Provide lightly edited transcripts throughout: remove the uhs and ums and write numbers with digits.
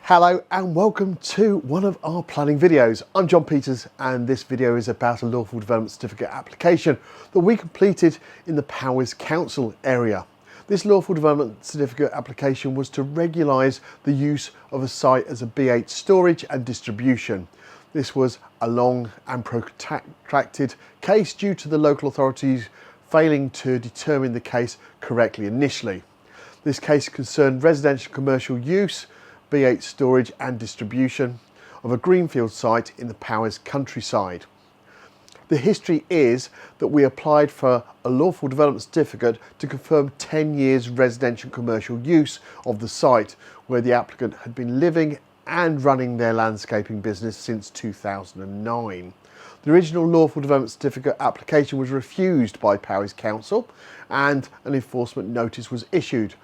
Hello and welcome to one of our planning videos. I'm John Peters and this video is about a lawful development certificate application that we completed in the Powys Council area. This lawful development certificate application was to regularise the use of a site as a B8 storage and distribution. This was a long and protracted case due to the local authorities failing to determine the case correctly initially. This case concerned residential commercial use, B8 storage and distribution of a greenfield site in the Powys countryside. The history is that we applied for a lawful development certificate to confirm 10 years residential commercial use of the site where the applicant had been living and running their landscaping business since 2009. The original lawful development certificate application was refused by Powys Council and an enforcement notice was issued.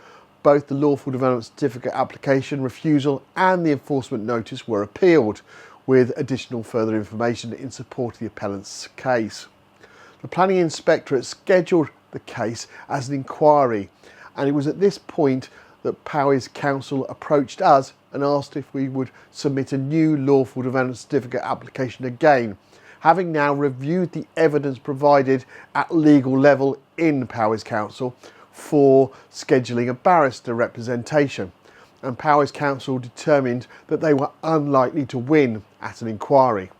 Both the lawful development certificate application refusal and the enforcement notice were appealed, with additional further information in support of the appellant's case. The planning inspectorate scheduled the case as an inquiry, and it was at this point that Powys Council approached us and asked if we would submit a new lawful development certificate application again, having now reviewed the evidence provided at legal level in Powys Council for scheduling a barrister representation, and Powys Council determined that they were unlikely to win at an inquiry.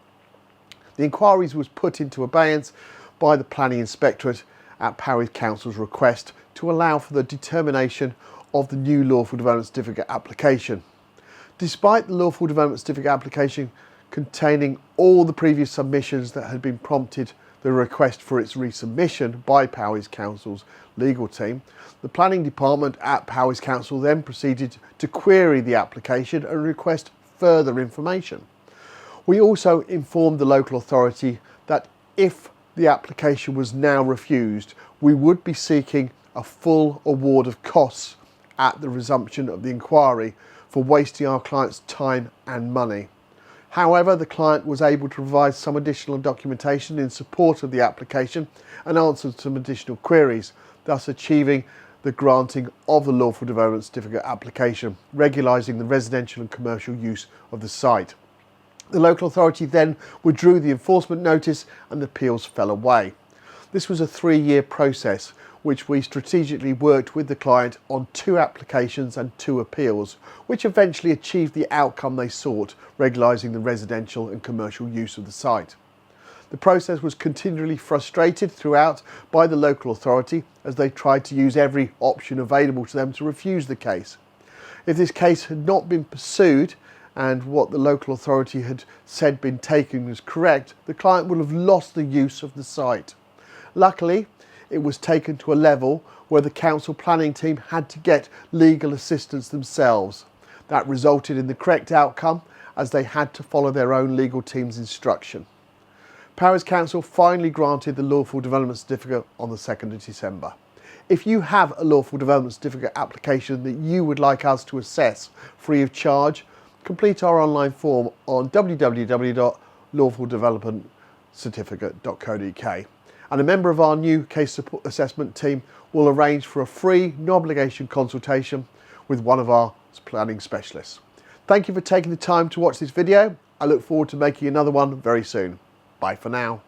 The inquiries was put into abeyance by the planning inspectorate at Powys Council's request to allow for the determination of the new lawful development certificate application. Despite the lawful development certificate application containing all the previous submissions that had been prompted the request for its resubmission by Powys Council's legal team, the planning department at Powys Council then proceeded to query the application and request further information. We also informed the local authority that if the application was now refused, we would be seeking a full award of costs at the resumption of the inquiry for wasting our client's time and money. However, the client was able to provide some additional documentation in support of the application and answered some additional queries, thus achieving the granting of the lawful development certificate application, regularising the residential and commercial use of the site. The local authority then withdrew the enforcement notice and the appeals fell away. This was a 3-year process which we strategically worked with the client on 2 applications and 2 appeals, which eventually achieved the outcome they sought, regularising the residential and commercial use of the site. The process was continually frustrated throughout by the local authority as they tried to use every option available to them to refuse the case. If this case had not been pursued and what the local authority had said been taken was correct, the client would have lost the use of the site. Luckily, it was taken to a level where the council planning team had to get legal assistance themselves. That resulted in the correct outcome as they had to follow their own legal team's instruction. Powys Council finally granted the lawful development certificate on the 2nd of December. If you have a lawful development certificate application that you would like us to assess free of charge, complete our online form on www.lawfuldevelopmentcertificate.co.uk. And a member of our new case support assessment team will arrange for a free, no obligation consultation with one of our planning specialists. Thank you for taking the time to watch this video. I look forward to making another one very soon. Bye for now.